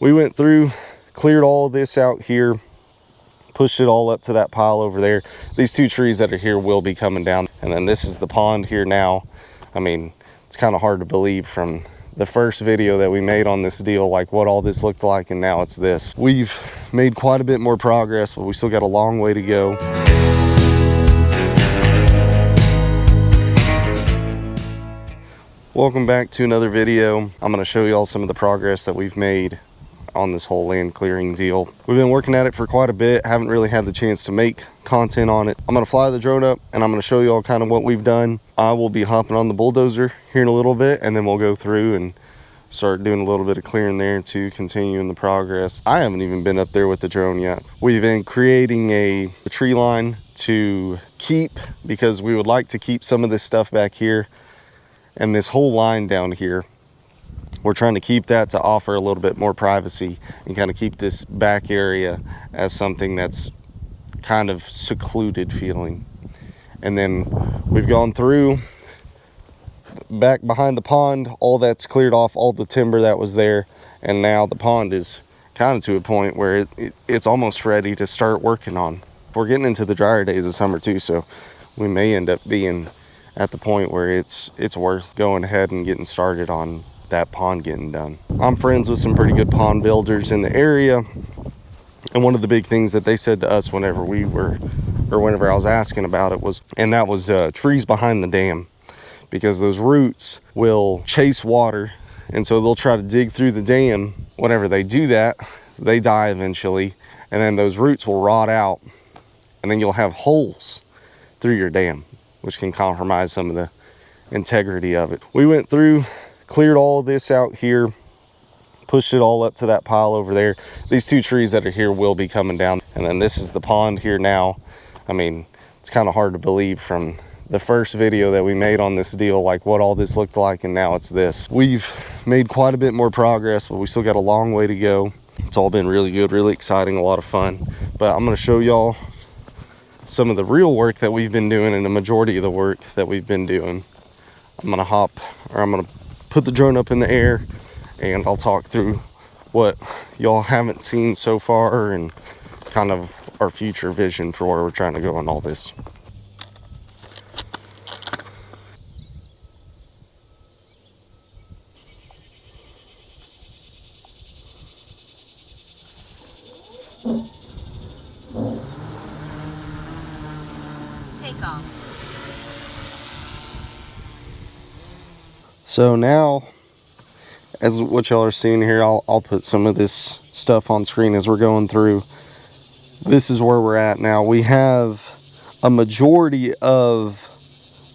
We went through, cleared all this out here, pushed it all up to that pile over there. These two trees that are here will be coming down. And then this is the pond here now. I mean, it's kind of hard to believe from the first video that we made on this deal, like what all this looked like, and now it's this. We've made quite a bit more progress, but we still got a long way to go. Welcome back to another video. I'm going to show you all some of the progress that we've made on this whole land clearing deal. We've been working at it for quite a bit, haven't really had the chance to make content on it. I'm going to fly the drone up and I'm going to show you all kind of what we've done. I will be hopping on the bulldozer here in a little bit, and then we'll go through and start doing a little bit of clearing there to continue in the progress. I haven't even been up there with the drone yet. We've been creating a tree line to keep, because we would like to keep some of this stuff back here. And this whole line down here, we're trying to keep that to offer a little bit more privacy and kind of keep this back area as something that's kind of secluded feeling. And then we've gone through back behind the pond, all that's cleared off, all the timber that was there, and now the pond is kind of to a point where it's almost ready to start working on. We're getting into the drier days of summer too, so we may end up being at the point where it's worth going ahead and getting started on that pond getting done. I'm friends with some pretty good pond builders in the area, and one of the big things that they said to us whenever I was asking about it was trees behind the dam, because those roots will chase water, and so they'll try to dig through the dam. Whenever they do that, they die eventually, and then those roots will rot out, and then you'll have holes through your dam, which can compromise some of the integrity of it. We went through, cleared all this out here, pushed it all up to that pile over there. These two trees that are here will be coming down. And then this is the pond here now. I mean, it's kind of hard to believe from the first video that we made on this deal, like what all this looked like, and now it's this. We've made quite a bit more progress, but we still got a long way to go. It's all been really good, really exciting, a lot of fun. But I'm gonna show y'all some of the real work that we've been doing, and the majority of the work that we've been doing. I'm gonna put the drone up in the air, and I'll talk through what y'all haven't seen so far and kind of our future vision for where we're trying to go on all this. So now, as what y'all are seeing here, I'll put some of this stuff on screen as we're going through. This is where we're at now. We have a majority of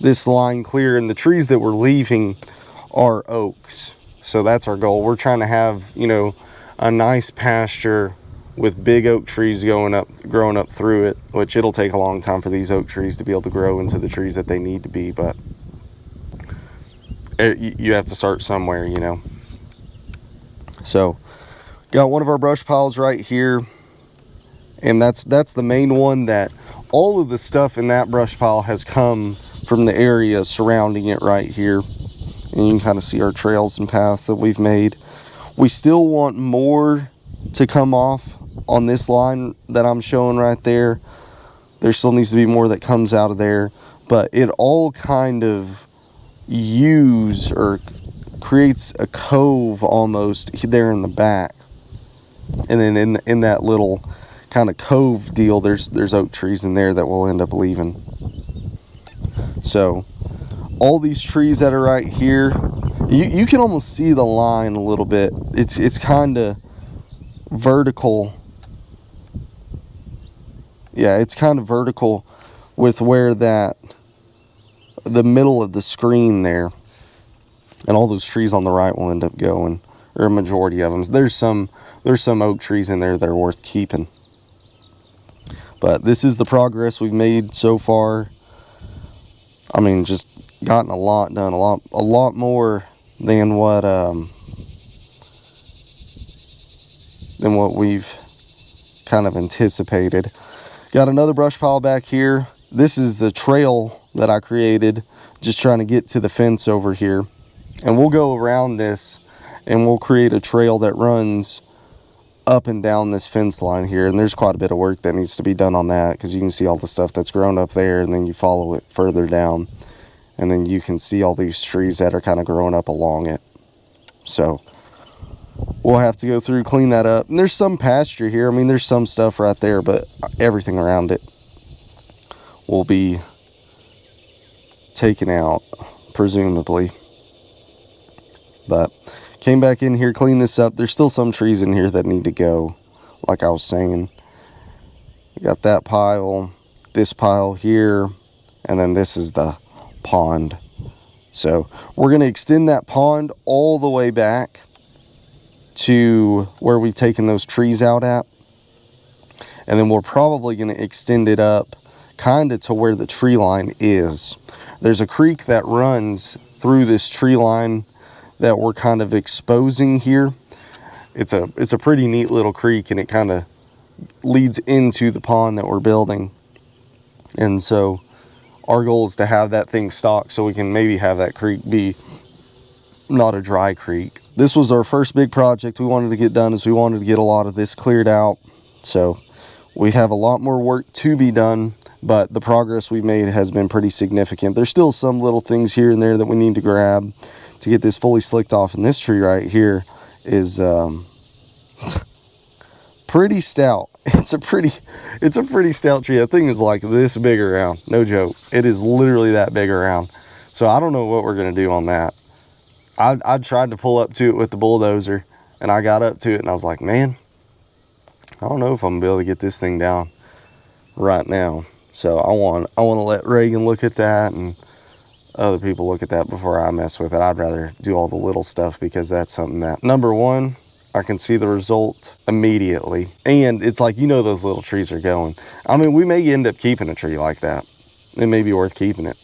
this line clear, and the trees that we're leaving are oaks. So that's our goal. We're trying to have, you know, a nice pasture with big oak trees growing up through it, which it'll take a long time for these oak trees to be able to grow into the trees that they need to be, but you have to start somewhere, you know. So got one of our brush piles right here, and that's the main one. That all of the stuff in that brush pile has come from the area surrounding it right here, and you can kind of see our trails and paths that we've made. We still want more to come off on this line that I'm showing right there. There still needs to be more that comes out of there, but it all kind of creates a cove almost there in the back, and then in that little kind of cove deal, there's oak trees in there that we'll end up leaving. So all these trees that are right here, you can almost see the line a little bit. It's kind of vertical. Yeah, it's kind of vertical with where the middle of the screen there, and all those trees on the right will end up going, or a majority of them. There's some oak trees in there that are worth keeping. But this is the progress we've made so far. I mean, just gotten a lot done, a lot more than what we've kind of anticipated. Got another brush pile back here. This is the trail that I created, just trying to get to the fence over here. And we'll go around this and we'll create a trail that runs up and down this fence line here, and there's quite a bit of work that needs to be done on that, because you can see all the stuff that's grown up there, and then you follow it further down, and then you can see all these trees that are kind of growing up along it. So we'll have to go through, clean that up. And there's some pasture here. I mean, there's some stuff right there, but everything around it will be taken out, presumably. But came back in here, cleaned this up. There's still some trees in here that need to go, like I was saying. We got that pile, this pile here, and then this is the pond. So we're going to extend that pond all the way back to where we've taken those trees out at. And then we're probably going to extend it up kind of to where the tree line is. There's a creek that runs through this tree line that we're kind of exposing here. It's a pretty neat little creek, and it kind of leads into the pond that we're building. And so our goal is to have that thing stocked so we can maybe have that creek be not a dry creek. This was our first big project we wanted to get done, is we wanted to get a lot of this cleared out. So we have a lot more work to be done, but the progress we've made has been pretty significant. There's still some little things here and there that we need to grab to get this fully slicked off. And this tree right here is pretty stout. It's a pretty stout tree. That thing is like this big around, no joke. It is literally that big around. So I don't know what we're gonna do on that. I tried to pull up to it with the bulldozer, and I got up to it and I was like, man, I don't know if I'm gonna be able to get this thing down right now. So I want to let Reagan look at that and other people look at that before I mess with it. I'd rather do all the little stuff, because that's something that, number one, I can see the result immediately. And it's like, you know, those little trees are going. I mean, we may end up keeping a tree like that. It may be worth keeping it,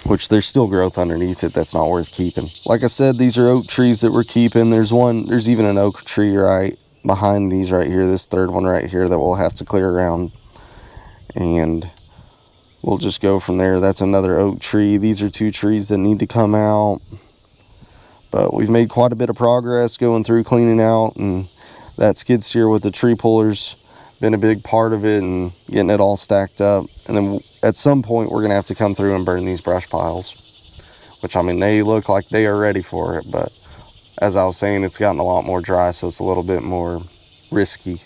which there's still growth underneath it that's not worth keeping. Like I said, these are oak trees that we're keeping. There's even an oak tree right behind these right here, this third one right here, that we'll have to clear around. And we'll just go from there. That's another oak tree. These are two trees that need to come out. But we've made quite a bit of progress going through cleaning out, and that skid steer with the tree pullers been a big part of it, and getting it all stacked up. And then at some point we're gonna have to come through and burn these brush piles, which, I mean, they look like they are ready for it, but as I was saying, it's gotten a lot more dry, so it's a little bit more risky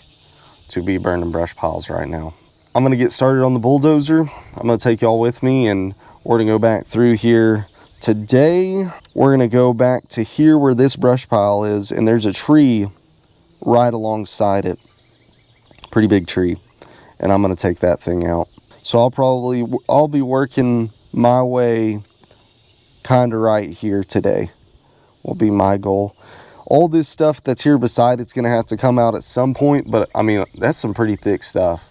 to be burning brush piles right now. I'm gonna get started on the bulldozer. I'm gonna take y'all with me, and we're gonna go back through here. Today, we're gonna go back to here where this brush pile is, and there's a tree right alongside it. Pretty big tree. And I'm gonna take that thing out. So I'll be working my way kinda right here today, will be my goal. All this stuff that's here beside it's gonna have to come out at some point, but I mean, that's some pretty thick stuff.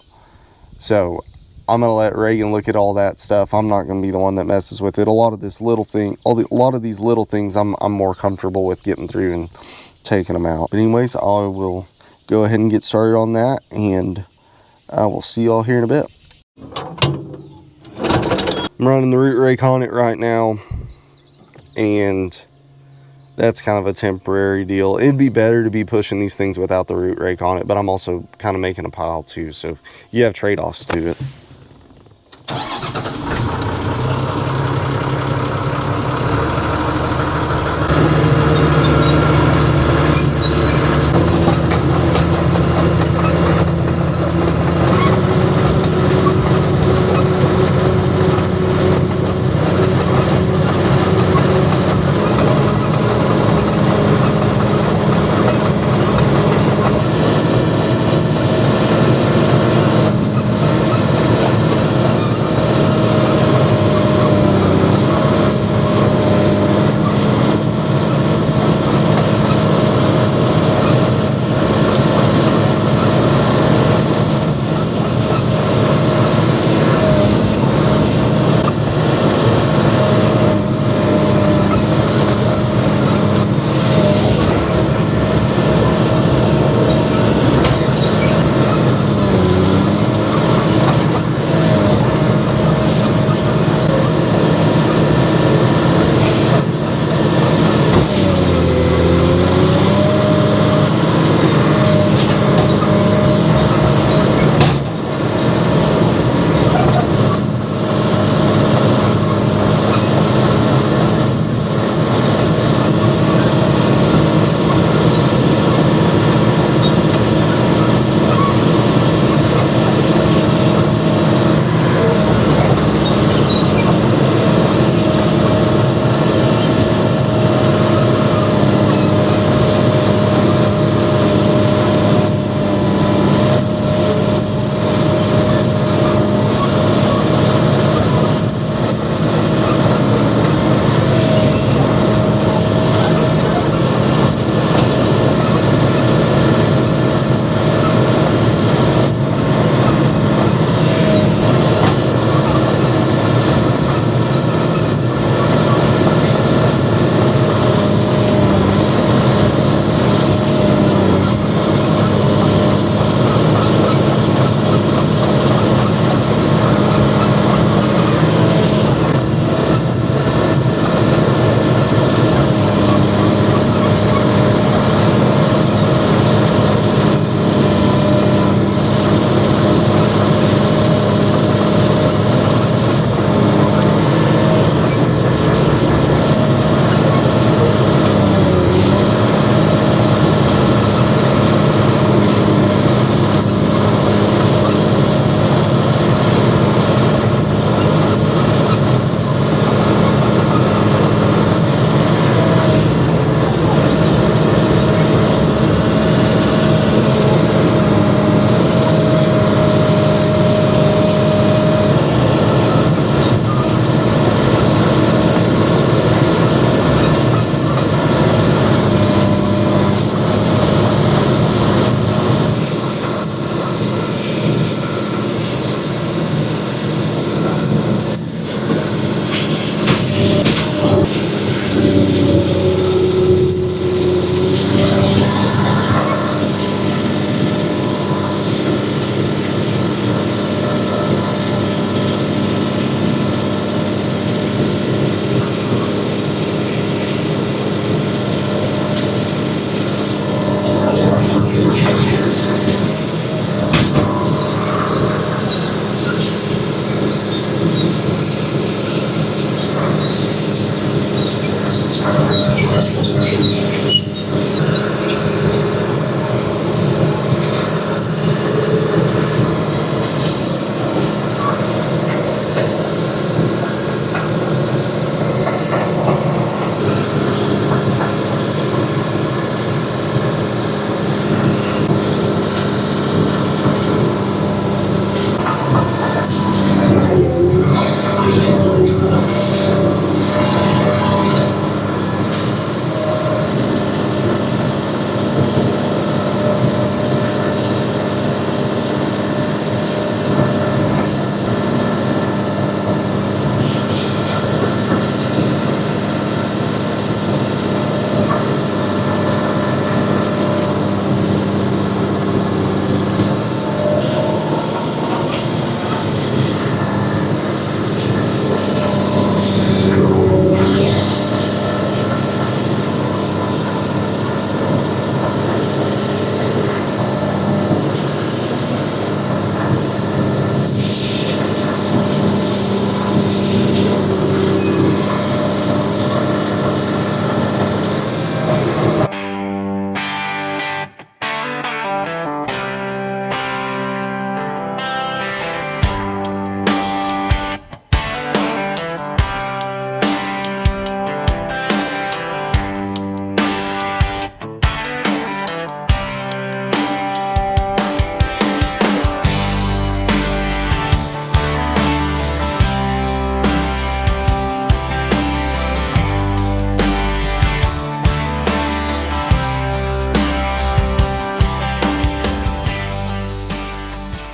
So I'm gonna let Reagan look at all that stuff. I'm not gonna be the one that messes with it. A lot of these little things I'm more comfortable with getting through and taking them out. But anyways, I will go ahead and get started on that, and I will see y'all here in a bit. I'm running the root rake on it right now, and that's kind of a temporary deal. It'd be better to be pushing these things without the root rake on it, but I'm also kind of making a pile too, so you have trade-offs to it.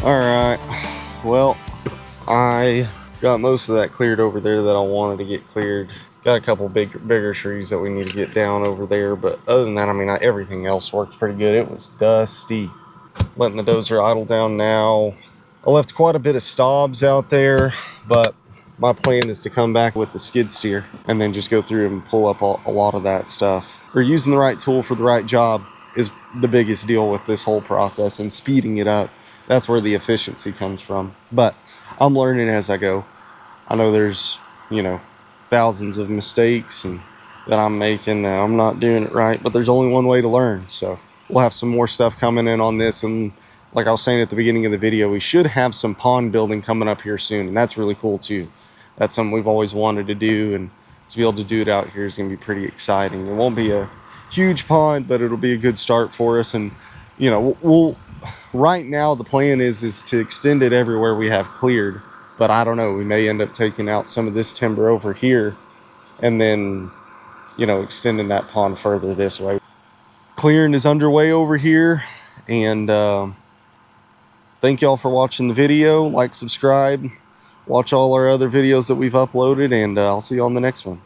All right, well, I got most of that cleared over there that I wanted to get cleared. Got a couple bigger trees that we need to get down over there, but other than that, I mean, everything else worked pretty good. It was dusty. Letting the dozer idle down now. I left quite a bit of stobs out there, but my plan is to come back with the skid steer and then just go through and pull up a lot of that stuff. Or using the right tool for the right job is the biggest deal with this whole process, and speeding it up. That's where the efficiency comes from. But I'm learning as I go. I know there's, thousands of mistakes and that I'm making. I'm not doing it right, but there's only one way to learn. So we'll have some more stuff coming in on this. And like I was saying at the beginning of the video, we should have some pond building coming up here soon. And that's really cool too. That's something we've always wanted to do. And to be able to do it out here is going to be pretty exciting. It won't be a huge pond, but it'll be a good start for us. And, we'll right now the plan is to extend it everywhere we have cleared. But I don't know, we may end up taking out some of this timber over here and then, extending that pond further this way. Clearing is underway over here, and thank y'all for watching the video. Like, subscribe, watch all our other videos that we've uploaded, and I'll see you on the next one.